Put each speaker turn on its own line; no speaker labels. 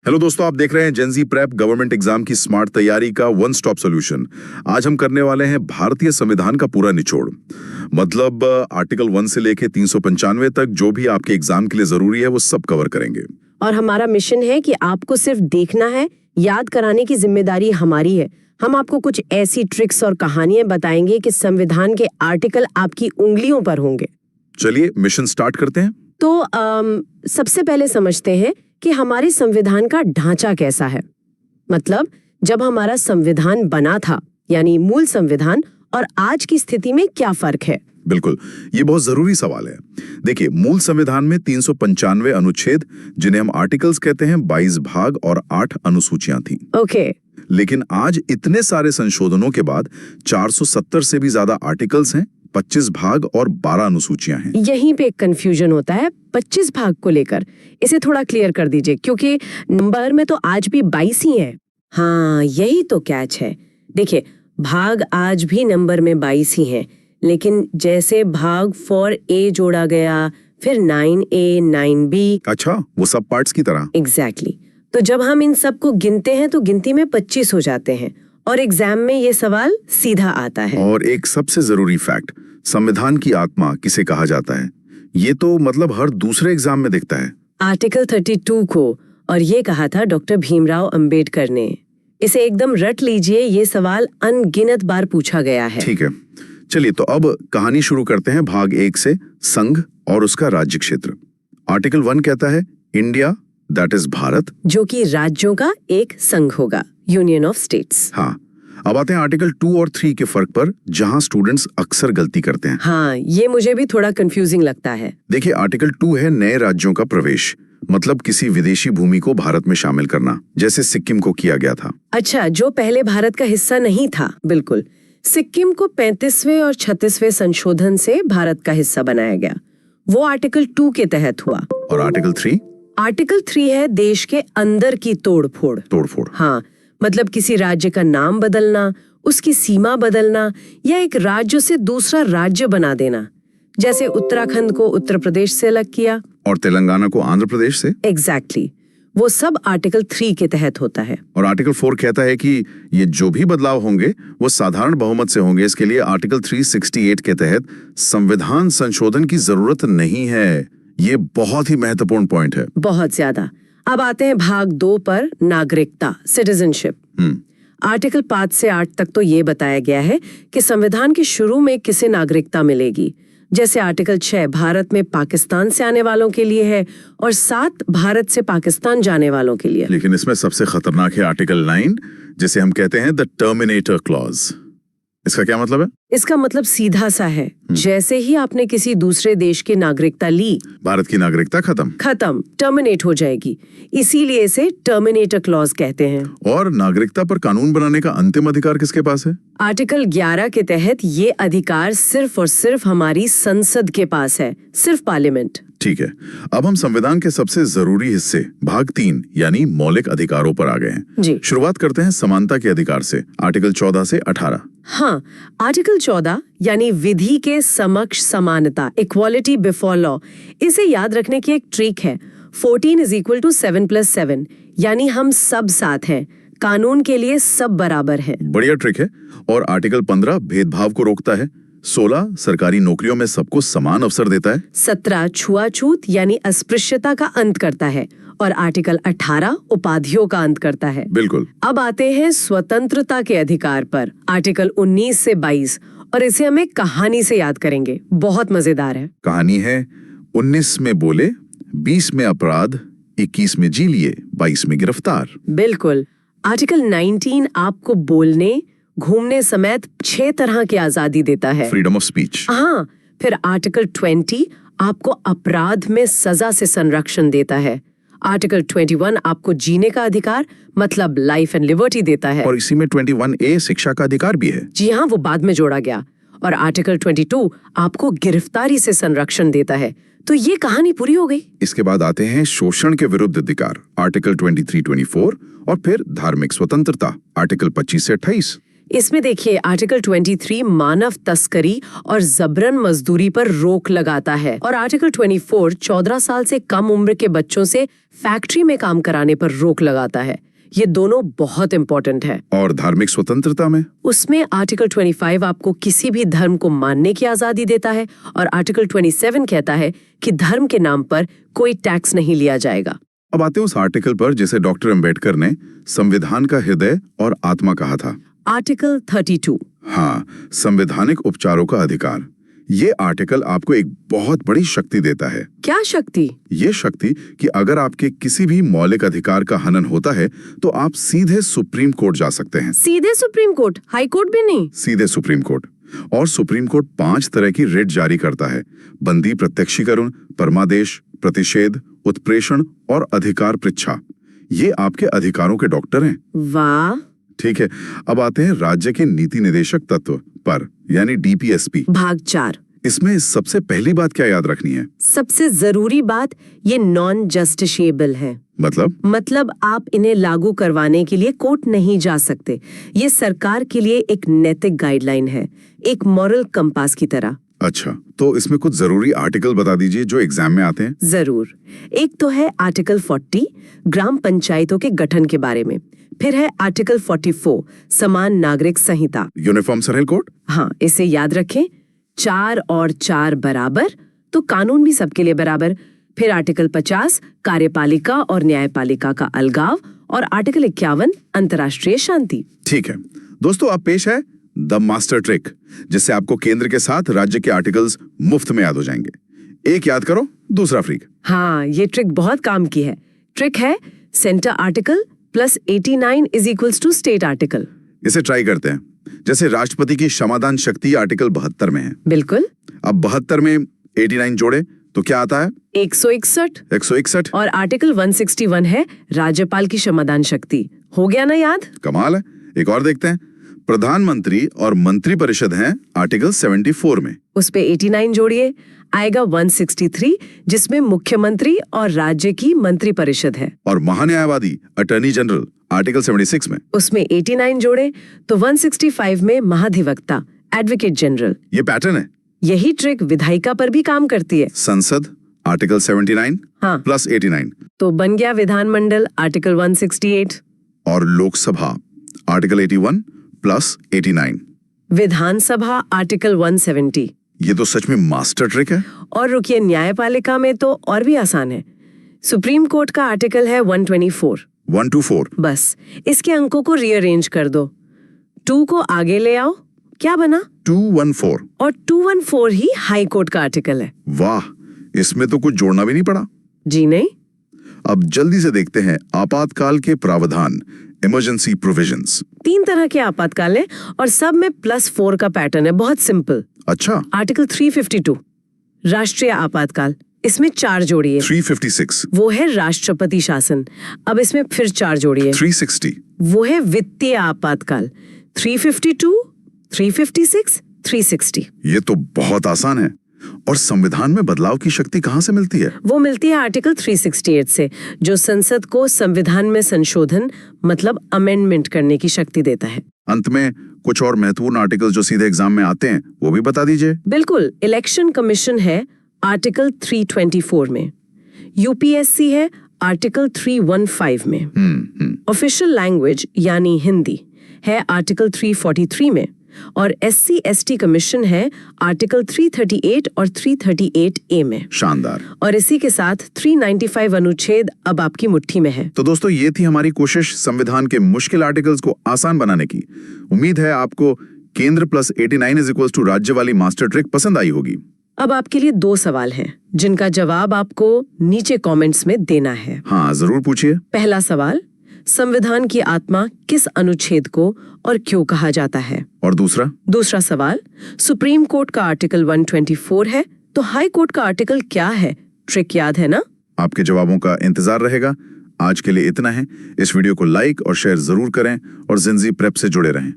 Hello दोस्तों, आप देख रहे हैं जेनजी प्रेप गवर्नमेंट एग्जाम की स्मार्ट तैयारी का वन स्टॉप सॉल्यूशन। आज हम करने वाले हैं भारतीय संविधान का पूरा निचोड़, मतलब आर्टिकल 1 से लेके 395 तक जो भी आपके एग्जाम के लिए जरूरी है वो सब कवर करेंगे।
और हमारा मिशन है कि आपको सिर्फ देखना है, याद कराने की जिम्मेदारी हमारी है। हम आपको कुछ ऐसी ट्रिक्स और कहानियां बताएंगे कि संविधान के आर्टिकल आपकी उंगलियों पर होंगे।
चलिए मिशन स्टार्ट करते हैं।
तो सबसे पहले समझते हैं कि हमारे संविधान का ढांचा कैसा है। मतलब जब हमारा संविधान बना था, यानी मूल संविधान, और आज की स्थिति में क्या फर्क है।
बिल्कुल, ये बहुत जरूरी सवाल है। देखिए, मूल संविधान में 395 अनुच्छेद, जिन्हें हम आर्टिकल्स कहते हैं, 22 भाग और 8 अनुसूचियां थी।
ओके।
लेकिन आज इतने सारे संशोधनों के बाद 470 से भी ज्यादा आर्टिकल्स हैं, 25 भाग और 12 अनुसूचियां हैं।
यहीं पे एक कंफ्यूजन होता है 25 भाग को लेकर। इसे थोड़ा क्लियर कर दीजिए, क्योंकि नंबर में तो आज भी 22 ही है। हाँ, यही तो कैच है। देखिए, भाग आज भी नंबर में 22 ही हैं, लेकिन जैसे भाग 4A जोड़ा गया, फिर 9A, 9B।
अच्छा, वो सब पार्ट्स की तरह।
एग्जैक्टली। तो जब हम इन सब को गिनते हैं तो गिनती में 25 हो जाते हैं, और एग्जाम में ये सवाल सीधा आता है।
और एक सबसे जरूरी फैक्ट, संविधान की आत्मा किसे कहा जाता है, ये तो मतलब हर दूसरे एग्जाम में दिखता है।
आर्टिकल 32 को, और ये कहा था डॉक्टर भीमराव अंबेडकर ने। इसे एकदम रट लीजिए, ये सवाल अनगिनत बार पूछा गया है।
ठीक है, चलिए तो अब कहानी शुरू करते हैं। भाग 1 से, संघ और उसका राज्य क्षेत्र। आर्टिकल 1 कहता है इंडिया, दैट इज भारत,
जो कि राज्यों का एक संघ होगा, यूनियन ऑफ स्टेट्स।
हाँ, अब आते हैं आर्टिकल 2 और 3 के फर्क पर, जहां स्टूडेंट्स अक्सर गलती करते हैं।
हाँ, ये मुझे भी थोड़ा कंफ्यूजिंग लगता है।
देखिए, आर्टिकल 2 है नए राज्यों का प्रवेश, मतलब किसी विदेशी भूमि को भारत में शामिल करना, जैसे सिक्किम को किया गया था।
अच्छा, जो पहले भारत का हिस्सा नहीं था। बिल्कुल, सिक्किम को 35वें और 36वें संशोधन से भारत का हिस्सा बनाया गया। वो आर्टिकल 2 के तहत हुआ।
और आर्टिकल 3?
आर्टिकल 3 है देश के अंदर की तोड़फोड़। हाँ, मतलब किसी राज्य का नाम बदलना, उसकी सीमा बदलना, या एक राज्य से दूसरा राज्य बना देना, जैसे उत्तराखंड को उत्तर प्रदेश से अलग किया
और तेलंगाना को आंध्र प्रदेश से।
एग्जैक्टली, वो सब आर्टिकल 3 के तहत होता है।
और आर्टिकल 4 कहता है कि ये जो भी बदलाव होंगे वो साधारण बहुमत से होंगे। इसके लिए आर्टिकल 368 के तहत संविधान संशोधन की जरूरत नहीं है। ये बहुत ही महत्वपूर्ण पॉइंट है,
बहुत ज्यादा। अब आते हैं भाग 2 पर, नागरिकता, सिटीजनशिप। आर्टिकल 5 से 8 तक तो ये बताया गया है कि संविधान के शुरू में किसे नागरिकता मिलेगी। जैसे आर्टिकल 6 भारत में पाकिस्तान से आने वालों के लिए है, और 7 भारत से पाकिस्तान जाने वालों के लिए।
लेकिन इसमें सबसे खतरनाक है आर्टिकल 9, जिसे हम कहते हैं द टर्मिनेटर क्लॉज। इसका क्या मतलब है?
इसका मतलब सीधा सा है, जैसे ही आपने किसी दूसरे देश की नागरिकता ली,
भारत की नागरिकता खत्म,
टर्मिनेट हो जाएगी। इसीलिए इसे टर्मिनेटर क्लॉज कहते हैं।
और नागरिकता पर कानून बनाने का अंतिम अधिकार किसके पास है?
आर्टिकल 11 के तहत ये अधिकार सिर्फ और सिर्फ हमारी संसद के पास है, सिर्फ पार्लियामेंट।
ठीक है, अब हम संविधान के सबसे जरूरी हिस्से भाग 3 यानी मौलिक अधिकारों पर आ गए हैं।
जी।
शुरुआत करते हैं समानता के अधिकार से, आर्टिकल 14 से 18।
हाँ, आर्टिकल 14 यानी विधि के समक्ष समानता, इक्वालिटी बिफोर लॉ। इसे याद रखने की एक ट्रिक है, 14 = 7 + 7, यानी हम सब साथ हैं, कानून के लिए सब बराबर हैं।
बढ़िया ट्रिक है। और आर्टिकल 15 भेदभाव को रोकता है, 16 सरकारी नौकरियों में सबको समान अवसर देता है,
17 छुआछूत यानी अस्पृश्यता का अंत करता है, और आर्टिकल 18 उपाधियों का अंत करता है।
बिल्कुल।
अब आते हैं स्वतंत्रता के अधिकार पर, आर्टिकल 19 से 22, और इसे हम एक कहानी से याद करेंगे, बहुत मजेदार है।
कहानी है, 19 में बोले, 20 में अपराध, 21 में जी लिए, 22 में गिरफ्तार।
बिल्कुल। आर्टिकल 19 आपको बोलने, घूमने समेत 6 तरह की आजादी देता है,
फ्रीडम ऑफ स्पीच।
हाँ, फिर आर्टिकल 20 आपको अपराध में सजा से संरक्षण देता है। आर्टिकल 21 आपको जीने का अधिकार, मतलब लाइफ एंड लिबर्टी देता है।
और इसी में 21A शिक्षा का अधिकार भी है।
जी हाँ, वो बाद में जोड़ा गया। और आर्टिकल 22 आपको गिरफ्तारी से संरक्षण देता है। तो ये कहानी पूरी हो गई।
इसके बाद आते हैं शोषण के विरुद्ध अधिकार, आर्टिकल 23, 24, और फिर धार्मिक स्वतंत्रता, आर्टिकल 25 से 28।
इसमें देखिए आर्टिकल 23 मानव तस्करी और जबरन मजदूरी पर रोक लगाता है और आर्टिकल 24 14 साल से कम उम्र के बच्चों से फैक्ट्री में काम कराने पर रोक लगाता है। ये दोनों बहुत इंपॉर्टेंट है।
और धार्मिक स्वतंत्रता में?
उसमें आर्टिकल 25 आपको किसी भी धर्म को मानने की आजादी देता है और आर्टिकल 27 कहता है कि धर्म के नाम पर कोई टैक्स नहीं लिया जाएगा।
अब आते हैं उस आर्टिकल पर जिसे डॉक्टर अंबेडकर ने संविधान का हृदय और आत्मा कहा था।
आर्टिकल 32।
हाँ, संवैधानिक उपचारों का अधिकार। ये आर्टिकल आपको एक बहुत बड़ी शक्ति देता है।
क्या शक्ति?
ये शक्ति कि अगर आपके किसी भी मौलिक अधिकार का हनन होता है तो आप सीधे सुप्रीम कोर्ट जा सकते हैं।
सीधे सुप्रीम कोर्ट? हाई कोर्ट भी नहीं?
सीधे सुप्रीम कोर्ट। और सुप्रीम कोर्ट 5 तरह की रिट जारी करता है: बंदी प्रत्यक्षीकरण, परमादेश, प्रतिषेध, उत्प्रेषण और अधिकार पृच्छा। ये आपके अधिकारों के डॉक्टर हैं।
वाह।
ठीक है, अब आते हैं राज्य के नीति निदेशक तत्व पर, यानी डीपीएसपी।
भाग 4।
इसमें सबसे पहली बात क्या याद रखनी है?
सबसे जरूरी बात, ये नॉन जस्टिसेबल है। मतलब आप इन्हें लागू करवाने के लिए कोर्ट नहीं जा सकते। ये सरकार के लिए एक नैतिक गाइडलाइन है, एक मॉरल कंपास की तरह।
अच्छा, तो इसमें कुछ जरूरी आर्टिकल बता दीजिए जो एग्जाम में आते हैं।
जरूर। एक तो है आर्टिकल 40 ग्राम पंचायतों के गठन के बारे में, फिर है आर्टिकल 44 समान नागरिक संहिता,
यूनिफॉर्म सिविल कोड।
हाँ, इसे याद रखें, 4 और 4 बराबर, तो कानून भी सबके लिए बराबर। फिर आर्टिकल 50 कार्यपालिका और न्यायपालिका का अलगाव और आर्टिकल 51 अंतर्राष्ट्रीय शांति।
ठीक है दोस्तों, अब पेश है द मास्टर ट्रिक, जिससे आपको केंद्र के साथ राज्य के आर्टिकल्स मुफ्त में याद हो जाएंगे। एक याद करो, दूसरा फ्री।
हाँ, ये ट्रिक बहुत काम की है। ट्रिक है centre article plus 89 is equals to state article.
इसे ट्राई करते हैं। जैसे राष्ट्रपति की क्षमादान शक्ति आर्टिकल 72 में है।
बिल्कुल।
अब 72 में 89 जोड़े तो क्या आता है?
161। और आर्टिकल 161 है राज्यपाल की क्षमादान शक्ति। हो गया ना याद?
कमाल है। एक और देखते हैं। प्रधानमंत्री और मंत्री परिषद हैं आर्टिकल 74 में।
उस पे 89 जोड़िए, आएगा 163, जिसमें मुख्यमंत्री और राज्य की मंत्री परिषद है।
और महान्यायवादी अटॉर्नी जनरल आर्टिकल 76 में।
उसमें 89 जोड़े तो 165 में महाधिवक्ता एडवोकेट जनरल।
ये पैटर्न है।
यही ट्रिक विधायिका पर भी काम करती है।
संसद आर्टिकल 79
हाँ,
प्लस 89
तो बन गया विधानमंडल आर्टिकल 168
और लोकसभा आर्टिकल 81 प्लस 89।
विधानसभा आर्टिकल 170।
ये तो सच में मास्टर ट्रिक है।
और रुकिए, न्यायपालिका में तो और भी आसान है। सुप्रीम कोर्ट का आर्टिकल है 124। बस इसके अंकों को रीअरेंज कर दो, 2 को आगे ले आओ, क्या बना?
214।
और 214 ही हाई कोर्ट का आर्टिकल है।
वाह, इसमें तो कुछ जोड़ना भी नहीं पड़ा।
जी नहीं।
अब जल्दी से देखते हैं आपातकाल के प्रावधान, इमरजेंसी प्रोविजंस।
3 तरह के आपातकाल है और सब में +4 का पैटर्न है, बहुत सिंपल।
अच्छा।
आर्टिकल 352 राष्ट्रीय आपातकाल, इसमें 4 जोड़िए।
356
वो है राष्ट्रपति शासन, अब इसमें फिर 4 जोड़िए।
360
वो है वित्तीय आपातकाल। 352, 356, 360।
ये तो बहुत आसान है। और संविधान में बदलाव की शक्ति कहाँ से मिलती है?
वो मिलती है आर्टिकल 368 से, जो संसद को संविधान में संशोधन मतलब अमेंडमेंट करने की शक्ति देता है।
अंत में कुछ और महत्वपूर्ण आर्टिकल जो सीधे एग्जाम में आते हैं वो भी बता दीजिए।
बिल्कुल। इलेक्शन कमीशन है आर्टिकल 324 में, यूपीएससी है आर्टिकल 315 में, ऑफिशियल लैंग्वेज यानी हिंदी है आर्टिकल 343 में, और SC/ST कमीशन है आर्टिकल 338 और 338A में।
शानदार।
और इसी के साथ 395 अनुच्छेद अब आपकी मुट्ठी में है।
तो दोस्तों, ये थी हमारी कोशिश संविधान के मुश्किल आर्टिकल्स को आसान बनाने की। उम्मीद है आपको केंद्र प्लस 89 इज इक्वल्स टू राज्य वाली मास्टर ट्रिक पसंद आई होगी।
अब आपके लिए 2 सवाल हैं, जिनका जवाब आपको नीचे कमेंट्स में देना है।
हाँ, जरूर पूछिए।
पहला सवाल, संविधान की आत्मा किस अनुच्छेद को और क्यों कहा जाता है?
और दूसरा
सवाल, सुप्रीम कोर्ट का आर्टिकल 124 है, तो हाई कोर्ट का आर्टिकल क्या है? ट्रिक याद है ना?
आपके जवाबों का इंतजार रहेगा। आज के लिए इतना है। इस वीडियो को लाइक और शेयर जरूर करें और जिंदगी प्रेप से जुड़े रहें।